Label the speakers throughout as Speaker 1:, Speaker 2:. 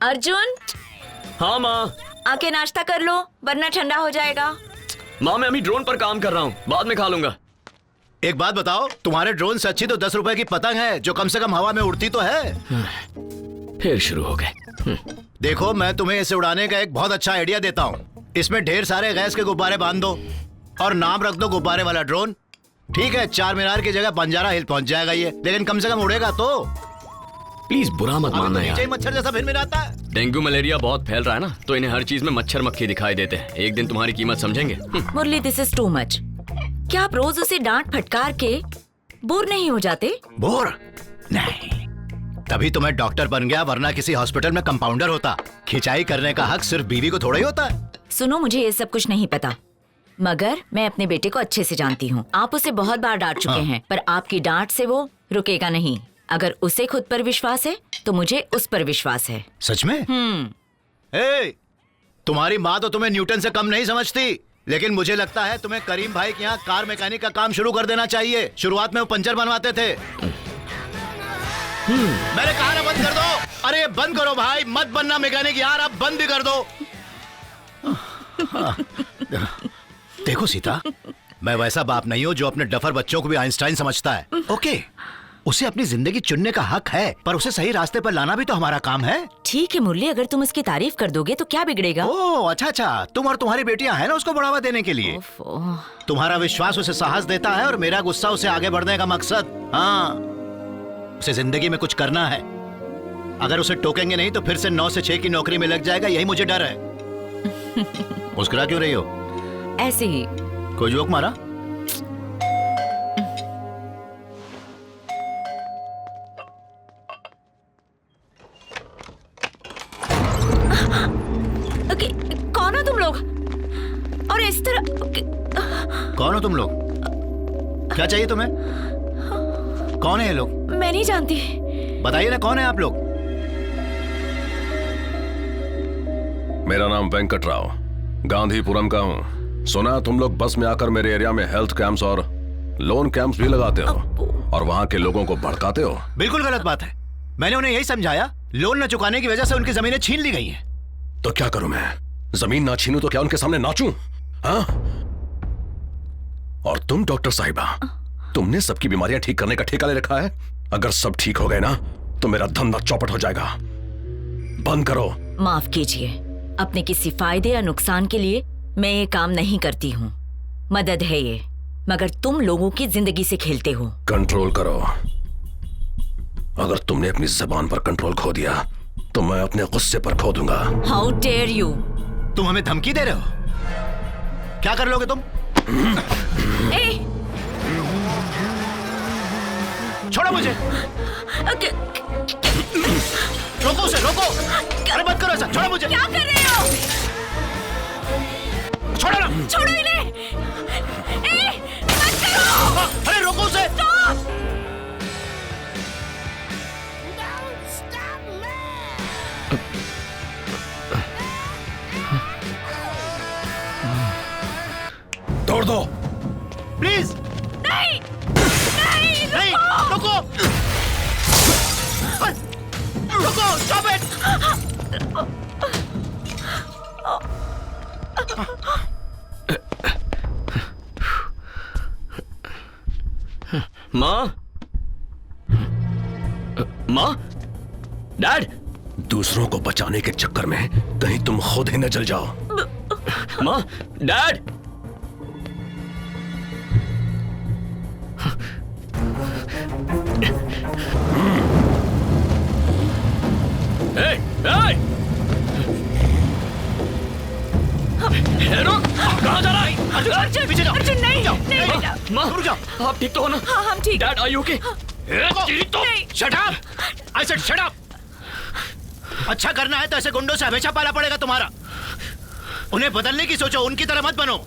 Speaker 1: अर्जुन।
Speaker 2: हाँ माँ।
Speaker 1: आके नाश्ता कर लो वरना ठंडा हो जाएगा।
Speaker 2: माँ मैं अभी ड्रोन पर काम कर रहा हूँ, बाद में खा लूंगा।
Speaker 3: एक बात बताओ, तुम्हारे ड्रोन से अच्छी तो 10 रुपए की पतंग है जो कम से कम हवा में उड़ती तो है।
Speaker 2: फिर शुरू हो गए।
Speaker 3: देखो मैं तुम्हें इसे उड़ाने का एक बहुत अच्छा आइडिया देता हूँ। इसमें ढेर सारे गैस के गुब्बारे बांध दो और नाम रख दो गुब्बारे वाला ड्रोन। ठीक है, चार मीनार की जगह बंजारा हिल पहुंच जाएगा ये, लेकिन कम से कम उड़ेगा तो।
Speaker 2: प्लीज बुरा मत मानना
Speaker 3: तो
Speaker 2: यार।
Speaker 3: मच्छर जैसा भिनभिनाता है।
Speaker 2: डेंगू मलेरिया बहुत फैल रहा है ना, तो इन्हें हर चीज में मच्छर मक्खी दिखाई देते हैं। एक दिन तुम्हारी कीमत समझेंगे।
Speaker 1: मुरली दिस इज टू मच। क्या आप रोज उसे डांट फटकार के बोर नहीं हो जाते?
Speaker 3: बोर नहीं, तभी तो मैं डॉक्टर बन गया, वरना किसी हॉस्पिटल में कंपाउंडर होता। खिंचाई करने का हक सिर्फ बीवी को थोड़ा ही होता है।
Speaker 1: सुनो, मुझे ये सब कुछ नहीं पता, मगर मैं अपने बेटे को अच्छे से जानती हूँ। आप उसे बहुत बार डांट चुके हैं, पर आपकी डांट से वो रुकेगा नहीं। अगर उसे खुद पर विश्वास है तो मुझे उस पर विश्वास है।
Speaker 3: सच में? तुम्हारी माँ तो तुम्हें न्यूटन से कम नहीं समझती, लेकिन मुझे लगता है तुम्हें करीम भाई के यहाँ कार मैकेनिक का काम शुरू कर देना चाहिए। शुरुआत में वो पंचर बनवाते थे। मैंने कहा ना बंद कर दो। अरे बंद करो भाई, मत बनना मैकेनिक यार, अब बंद भी कर दो। देखो सीता, मैं वैसा बाप नहीं हूँ जो अपने डफर बच्चों को भी आइंस्टाइन समझता है। ओके, उसे अपनी जिंदगी चुनने का हक है, पर उसे सही रास्ते पर लाना भी तो हमारा काम है।
Speaker 1: ठीक है मुरली, अगर तुम उसकी तारीफ कर दोगे तो क्या बिगड़ेगा?
Speaker 3: ओह अच्छा, तुम और तुम्हारी बेटियां हैं ना उसको बढ़ावा देने के लिए। तुम्हारा विश्वास उसे साहस देता है और मेरा गुस्सा उसे आगे बढ़ने का मकसद। हाँ, उसे जिंदगी में कुछ करना है। अगर उसे टोकेंगे नहीं तो फिर से 9 से 6 की नौकरी में लग जाएगा, यही मुझे डर है। मुस्कुरा क्यों रही हो?
Speaker 1: ऐसे ही।
Speaker 3: कोई जोक मारा?
Speaker 1: ओके, कौन हो तुम लोग? और इस तरह
Speaker 3: कौन हो तुम लोग? क्या चाहिए तुम्हें? कौन है ये लोग?
Speaker 1: मैं नहीं जानती।
Speaker 3: बताइए ना, कौन है आप लोग?
Speaker 4: मेरा नाम वेंकट राव, गांधीपुरम का हूँ। सुना तुम लोग बस में आकर मेरे एरिया में हेल्थ कैंप्स और लोन कैंप्स भी लगाते हो और वहाँ के लोगों को भड़काते हो।
Speaker 3: बिल्कुल गलत बात है। मैंने उन्हें यही समझाया, लोन न चुकाने की वजह से उनकी जमीनें छीन ली गई हैं।
Speaker 4: तो क्या करूं मैं? जमीन ना छीनूं तो क्या उनके सामने नाचूं? हाँ? और तुम डॉक्टर साहिबा, तुमने सबकी बीमारियां ठीक करने का ठेका ले रखा है। अगर सब ठीक हो गए ना तो मेरा धंधा चौपट हो जाएगा। बंद करो।
Speaker 1: माफ कीजिए, अपने किसी फायदे या नुकसान के लिए मैं ये काम नहीं करती हूँ। मदद है ये, मगर तुम लोगों की जिंदगी से खेलते हो।
Speaker 4: कंट्रोल करो। अगर तुमने अपनी जबान पर कंट्रोल खो दिया तो मैं अपने गुस्से पर खो दूंगा।
Speaker 1: How dare you!
Speaker 3: तुम हमें धमकी दे रहे हो? क्या कर लोगे तुम? छोड़ो मुझे। रोको उसे, रोको। अरे मत करो ऐसा, छोड़ो मुझे।
Speaker 1: क्या कर रहे हो?
Speaker 3: छोड़ो ना।
Speaker 1: छोड़ो इन्हें। मत करो।
Speaker 3: अरे रोको उसे।
Speaker 4: तोड़ दो
Speaker 3: प्लीज।
Speaker 1: नहीं,
Speaker 3: नहीं, रुको। रुको, stop it।
Speaker 2: माँ, माँ, डैड।
Speaker 4: दूसरों को बचाने के चक्कर में कहीं तुम खुद ही न जल जाओ।
Speaker 2: माँ, डैड। Hey, hey! कहाँ जा रहा है?
Speaker 1: अर्जुन,
Speaker 3: पीछे जाओ।
Speaker 1: अर्जुन नहीं, नहीं बेटा।
Speaker 2: माँ,
Speaker 3: रुक जाओ।
Speaker 2: आप ठीक तो हो ना?
Speaker 1: हाँ, हम ठीक।
Speaker 2: Dad, are you okay?
Speaker 3: Shut up! I said shut up! अच्छा करना है तो ऐसे गुंडों से हमेशा पाला पड़ेगा तुम्हारा। उन्हें बदलने की सोचो, उनकी तरह मत बनो।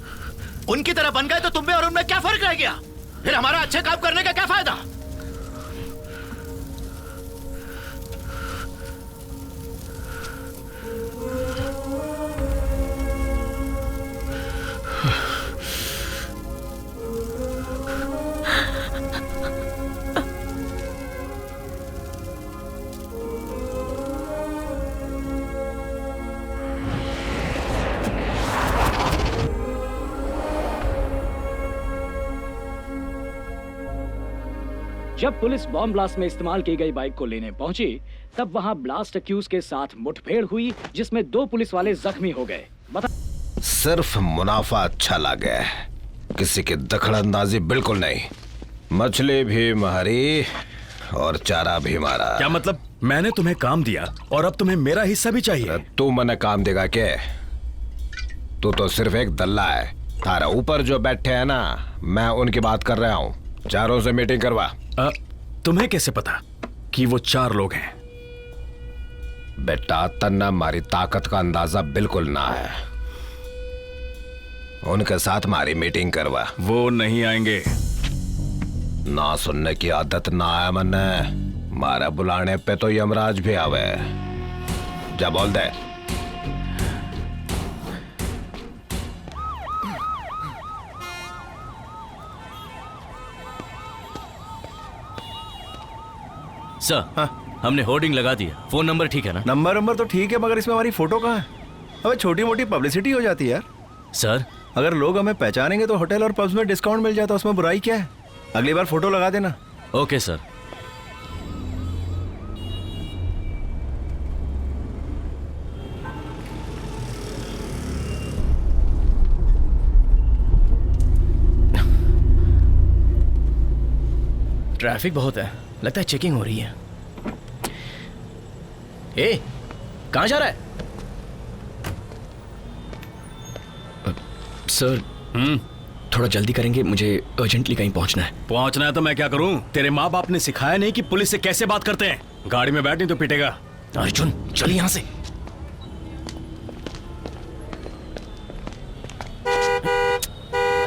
Speaker 3: उनकी तरह बन गए तो तुम में और उनमें क्या फर्क रह गया? फिर हमारा अच्छे काम करने का क्या फायदा?
Speaker 5: जब पुलिस बॉम्ब ब्लास्ट में इस्तेमाल की गई बाइक को लेने पहुंची, तब वहां ब्लास्ट अक्यूज के साथ मुठभेड़ हुई, जिसमें 2 पुलिस वाले जख्मी हो गए।
Speaker 4: सिर्फ मुनाफा अच्छा लगे, किसी की दखलंदाजी बिल्कुल नहीं। मछली भी मारी और चारा भी मारा।
Speaker 6: क्या मतलब? मैंने तुम्हें काम दिया और अब तुम्हें मेरा हिस्सा भी चाहिए?
Speaker 4: तू मने काम देगा के? तू तो सिर्फ एक दल्ला है। थारा ऊपर जो बैठे हैं ना, मैं उनकी बात कर रहा हूँ। चारों से मीटिंग करवा।
Speaker 6: तुम्हें कैसे पता कि वो 4 लोग हैं?
Speaker 4: बेटा, तन्ना मारी ताकत का अंदाजा बिल्कुल ना है। उनके साथ मारी मीटिंग करवा।
Speaker 6: वो नहीं आएंगे।
Speaker 4: ना सुनने की आदत ना है मन्ने। मारा बुलाने पे तो यमराज भी आवे। जा बोल दे।
Speaker 7: सर, हमने होर्डिंग लगा दिया। फोन नंबर ठीक है ना?
Speaker 8: नंबर तो ठीक है, मगर इसमें हमारी फोटो कहाँ है? अबे छोटी मोटी पब्लिसिटी हो जाती है यार।
Speaker 7: सर,
Speaker 8: अगर लोग हमें पहचानेंगे तो होटल और पब्स में डिस्काउंट मिल जाता, उसमें बुराई क्या है? अगली बार फोटो लगा देना।
Speaker 7: Okay sir.
Speaker 9: ट्रैफिक बहुत है, लगता है चेकिंग हो रही है। ए, कहाँ जा रहा है?
Speaker 2: सर, थोड़ा जल्दी करेंगे, मुझे अर्जेंटली कहीं पहुंचना है।
Speaker 6: पहुंचना है तो मैं क्या करूं? तेरे माँ बाप ने सिखाया नहीं कि पुलिस से कैसे बात करते हैं। गाड़ी में बैठ नहीं तो पिटेगा।
Speaker 9: अर्जुन, चल यहाँ से।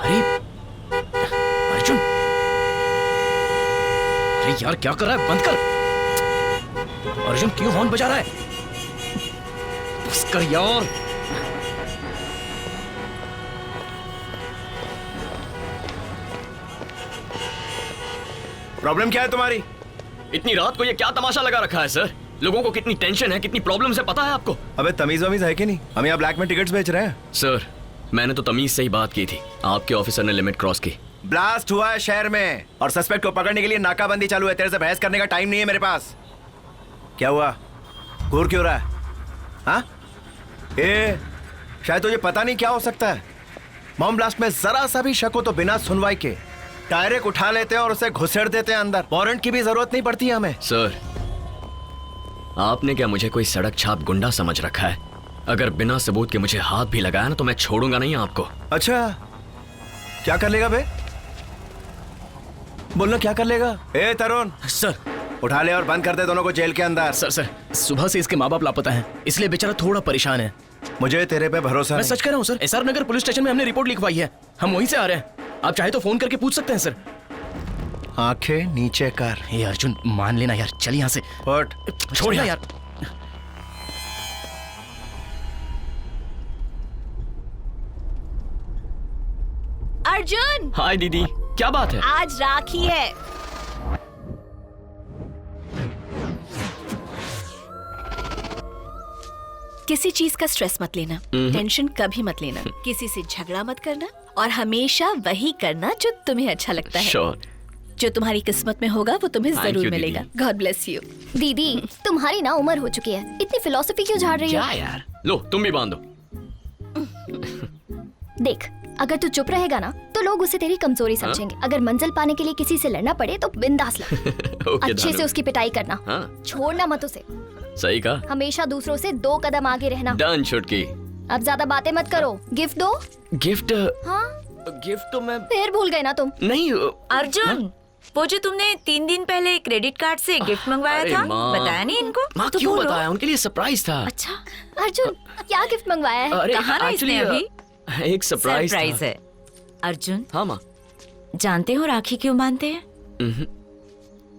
Speaker 9: अरे अर्जुन, अरे यार क्या कर रहा है? बंद कर। अर्जुन, क्यों हॉर्न बजा रहा है? बस कर यार।
Speaker 8: प्रॉब्लम क्या है तुम्हारी?
Speaker 2: इतनी रात को ये क्या तमाशा लगा रखा है सर? लोगों को कितनी टेंशन है, कितनी प्रॉब्लम्स है, पता है आपको?
Speaker 8: अबे तमीज वमीज है कि नहीं? हम यहाँ ब्लैक में टिकट्स बेच रहे हैं।
Speaker 2: सर, मैंने तो तमीज से ही बात की थी। आपके ऑफिसर ने लिमिट क्रॉस की।
Speaker 8: ब्लास्ट हुआ है शहर में और सस्पेक्ट को पकड़ने के लिए नाकाबंदी चालू है। तेरे से बहस करने का टाइम नहीं है मेरे पास। क्या हुआ? घूर क्यों रहा है? हाँ? शायद तुझे पता नहीं क्या हो सकता है। बॉम्ब ब्लास्ट में जरा सा भी शक हो तो बिना सुनवाई के डायरेक्ट उठा लेते हैं और उसे घुसेड़ देते हैं अंदर। वारंट की भी जरूरत नहीं पड़ती हमें।
Speaker 2: सर, आपने क्या मुझे कोई सड़क छाप गुंडा समझ रखा है? अगर बिना सबूत के मुझे हाथ भी लगाया ना तो मैं छोड़ूंगा नहीं आपको।
Speaker 8: अच्छा, क्या कर लेगा बे? बोलना क्या कर लेगा? ए तरुण,
Speaker 9: सर,
Speaker 8: उठा ले और बंद कर दे दोनों को जेल के अंदर।
Speaker 9: सर, सुबह से इसके माँ बाप लापता हैं, इसलिए बेचारा थोड़ा परेशान है।
Speaker 8: मुझे तेरे पे भरोसा
Speaker 9: मैं
Speaker 8: नहीं।
Speaker 9: सच कह रहा हूँ सर। एसआर नगर पुलिस स्टेशन में हमने रिपोर्ट लिखवाई है। हम वहीं से आ रहे हैं। आप चाहे तो फोन करके पूछ सकते हैं सर।
Speaker 8: आंखें नीचे कर।
Speaker 9: हे अर्जुन, मान लेना यार, चल यहाँ से।
Speaker 8: उठ।
Speaker 9: छोड़ यार।
Speaker 10: अर्जुन,
Speaker 2: हाय दीदी, क्या बात है?
Speaker 10: आज राखी है। किसी चीज का स्ट्रेस मत लेना, टेंशन कभी मत लेना, किसी से झगड़ा मत करना और हमेशा वही करना जो तुम्हें अच्छा लगता है।
Speaker 2: श्योर।
Speaker 10: जो तुम्हारी किस्मत में होगा वो तुम्हें
Speaker 2: Thank
Speaker 10: जरूर
Speaker 2: you,
Speaker 10: मिलेगा। God bless you.
Speaker 11: दीदी, तुम्हारी ना उम्र हो चुकी है, इतनी फिलॉसफी क्यों झाड़ रही
Speaker 2: क्या
Speaker 11: है?
Speaker 2: यार? लो तुम भी बांधो।
Speaker 11: देख, अगर तू चुप रहेगा ना तो लोग उसे तेरी कमजोरी समझेंगे। अगर मंजिल पाने के लिए किसी से लड़ना पड़े तो बिंदास लड़।
Speaker 2: ओके,
Speaker 11: अच्छे से उसकी पिटाई करना,
Speaker 2: हाँ।
Speaker 11: छोड़ना मत उसे।
Speaker 2: सही कहा।
Speaker 11: हमेशा दूसरों से 2 कदम आगे रहना।
Speaker 2: डन छुटकी।
Speaker 11: अब ज्यादा बातें मत करो। गिफ्ट दो।
Speaker 2: गिफ्ट?
Speaker 11: हाँ,
Speaker 2: गिफ्ट तो मैं
Speaker 11: फिर भूल गए ना तुम।
Speaker 2: नहीं।
Speaker 1: अर्जुन, वो जो तुमने 3 दिन पहले क्रेडिट कार्ड से गिफ्ट मंगवाया
Speaker 2: अरे
Speaker 1: था,
Speaker 2: माँ।
Speaker 1: बताया नहीं इनको?
Speaker 2: माँ
Speaker 1: तो
Speaker 2: क्यों
Speaker 1: बोलो।
Speaker 2: बताया? उनके लिए सरप्राइज था।
Speaker 1: अच्छा,
Speaker 11: अर्जुन, क्या गिफ्ट मंगवाया है?
Speaker 2: अरे
Speaker 1: कहाँ ना इसने
Speaker 2: actually,
Speaker 1: अभी?
Speaker 2: एक सरप्राइज
Speaker 1: है। अर्जुन,
Speaker 2: हाँ माँ।
Speaker 1: जानते हो राखी क्यों बांधते हैं?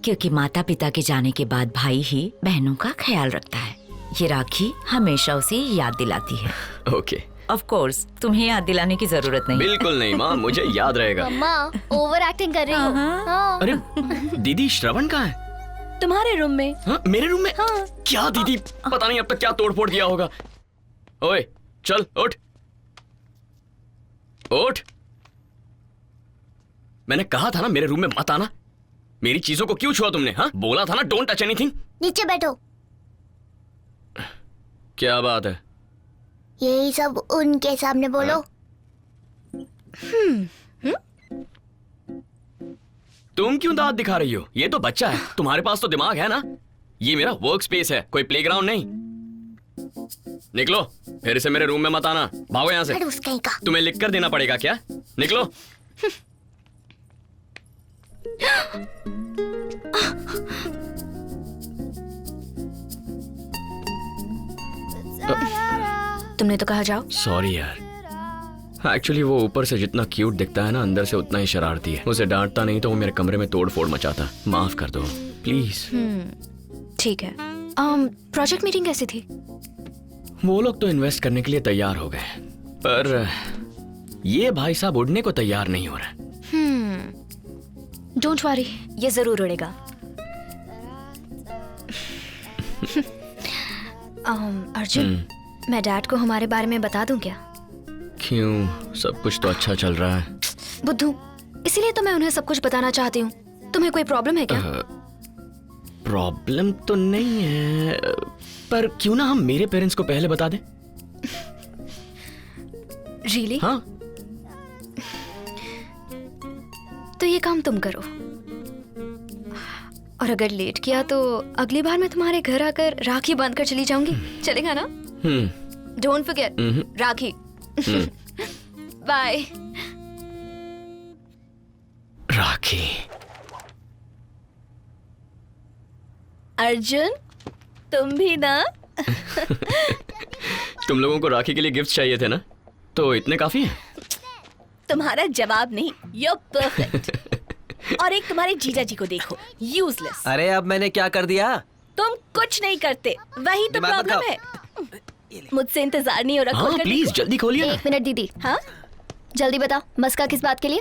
Speaker 1: क्योंकि माता पिता के जाने के बाद भाई ही बहनों का ख्याल रखता है। ये राखी हमेशा उसे याद दिलाती है।
Speaker 2: ओके।
Speaker 1: ऑफ कोर्स, तुम्हें याद दिलाने की जरूरत नहीं।
Speaker 2: बिल्कुल नहीं माँ, मुझे याद रहेगा।
Speaker 11: मम्मा, ओवर एक्टिंग कर रही हो। हाँ।
Speaker 2: अरे दीदी, श्रवण कहाँ है?
Speaker 10: तुम्हारे रूम में।
Speaker 2: हाँ, मेरे रूम में?
Speaker 10: हाँ।
Speaker 2: क्या दीदी, पता नहीं अब तक क्या तोड़-फोड़ किया होगा। ओए, चल उठ। उठ। मैंने कहा था ना मेरे रूम में मत आना। मेरी चीजों को क्यों छुआ तुमने? हाँ, बोला था ना डोंट टच एनीथिंग।
Speaker 12: नीचे बैठो।
Speaker 2: क्या बात है?
Speaker 12: यही सब उनके सामने बोलो।
Speaker 2: तुम क्यों दांत दिखा रही हो? ये तो बच्चा है, तुम्हारे पास तो दिमाग है ना। ये मेरा वर्क स्पेस है, कोई प्लेग्राउंड नहीं। निकलो, फिर से मेरे रूम में मत आना। भागो यहाँ से। तुम्हें लिख कर देना पड़ेगा क्या? निकलो।
Speaker 10: तुमने तो कहा जाओ।
Speaker 2: सॉरी यार, एक्चुअली वो ऊपर से जितना क्यूट दिखता है ना, अंदर से उतना ही शरारती है। उसे डांटता नहीं तो वो मेरे कमरे में तोड़ फोड़ मचाता। माफ कर दो प्लीज।
Speaker 10: ठीक है। प्रोजेक्ट मीटिंग कैसी थी?
Speaker 2: वो लोग तो इन्वेस्ट करने के लिए तैयार हो गए, पर ये भाई साहब उड़ने को तैयार नहीं हो रहा।
Speaker 10: डोंट वरी, ये जरूर उड़ेगा। अर्जुन, मैं डैड को हमारे बारे में बता दूं क्या?
Speaker 2: क्यों? सब कुछ तो अच्छा चल रहा है।
Speaker 10: बुद्धू, इसीलिए तो मैं उन्हें सब कुछ बताना चाहती हूँ। तुम्हें कोई प्रॉब्लम है क्या?
Speaker 2: प्रॉब्लम तो नहीं है, पर क्यों ना हम मेरे पेरेंट्स को पहले बता दें।
Speaker 10: रियली?
Speaker 2: हाँ।
Speaker 10: तो ये काम तुम करो, और अगर लेट किया तो अगली बार मैं तुम्हारे घर आकर राखी बांध कर चली जाऊंगी। चलेगा ना? Don't forget rakhi. बाय।
Speaker 2: राखी।
Speaker 10: अर्जुन, तुम भी ना?
Speaker 2: तुम लोगों को राखी के लिए गिफ्ट चाहिए थे ना, तो इतने काफी हैं।
Speaker 10: तुम्हारा जवाब नहीं, you're perfect। और एक तुम्हारे जीजा जी को देखो, यूजलेस।
Speaker 13: अरे अब मैंने क्या कर दिया?
Speaker 10: तुम कुछ नहीं करते, वही तो प्रॉब्लम है। मुझसे इंतजार नहीं हो रहा।
Speaker 2: हाँ, प्लीज जल्दी खोलिए।
Speaker 11: 1 मिनट दीदी।
Speaker 10: हाँ,
Speaker 11: जल्दी बता, मस्का किस बात के लिए?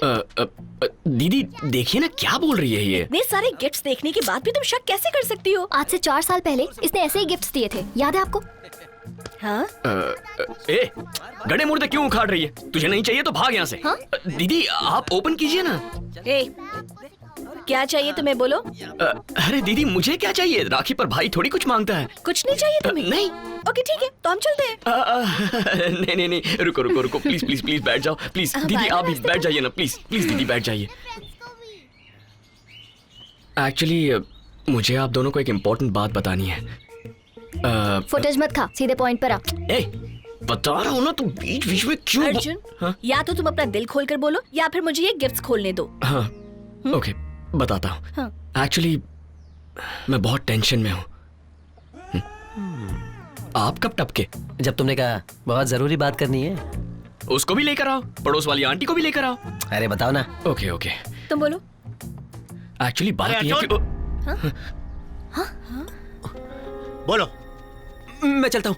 Speaker 2: दीदी देखिए ना क्या बोल रही है ये।
Speaker 10: इतने सारे गिफ्ट्स देखने के बाद भी तुम शक कैसे कर सकती हो?
Speaker 11: आज से 4 साल पहले इसने ऐसे ही गिफ्ट्स दिए थे, याद है आपको?
Speaker 10: हाँ?
Speaker 2: ए, गड़े मुर्दे क्यों उखाड़ रही है? तुझे नहीं चाहिए तो भाग यहाँ से।
Speaker 11: हाँ?
Speaker 2: दीदी आप ओपन कीजिए ना।
Speaker 10: ए, क्या चाहिए तुम्हें, बोलो।
Speaker 2: अरे दीदी मुझे क्या चाहिए? राखी पर भाई थोड़ी कुछ मांगता है।
Speaker 10: कुछ नहीं चाहिए तुम्हें?
Speaker 2: नहीं।
Speaker 10: ओके ठीक है, तो हम चलते हैं।
Speaker 2: नहीं, रुको रुको रुको, प्लीज प्लीज प्लीज बैठ जाओ प्लीज। दीदी आप भी बैठ जाइए ना, प्लीज प्लीज दीदी बैठ जाइए। एक्चुअली मुझे आप दोनों को एक इम्पोर्टेंट बात बतानी है।
Speaker 11: फुटेज मत खा, सीधे पॉइंट पर आ।
Speaker 2: ए, बता रहा हूँ ना, तुम बीच बीच में क्यों?
Speaker 10: अर्जुन,
Speaker 2: हाँ?
Speaker 10: या तो तुम अपना दिल खोलकर बोलो, या फिर मुझे ये गिफ्ट्स खोलने दो।
Speaker 2: हाँ, ओके बताता हूँ।
Speaker 10: हाँ।
Speaker 2: एक्चुअली मैं बहुत टेंशन में हूँ। आप कब टपके?
Speaker 13: जब तुमने कहा बहुत जरूरी बात करनी है।
Speaker 2: उसको भी लेकर आओ, पड़ोस वाली आंटी को भी लेकर आओ।
Speaker 13: अरे बताओ ना।
Speaker 2: ओके ओके,
Speaker 10: तुम बोलो।
Speaker 2: एक्चुअली बात ये है कि
Speaker 3: बोलो।
Speaker 13: मैं चलता हूँ।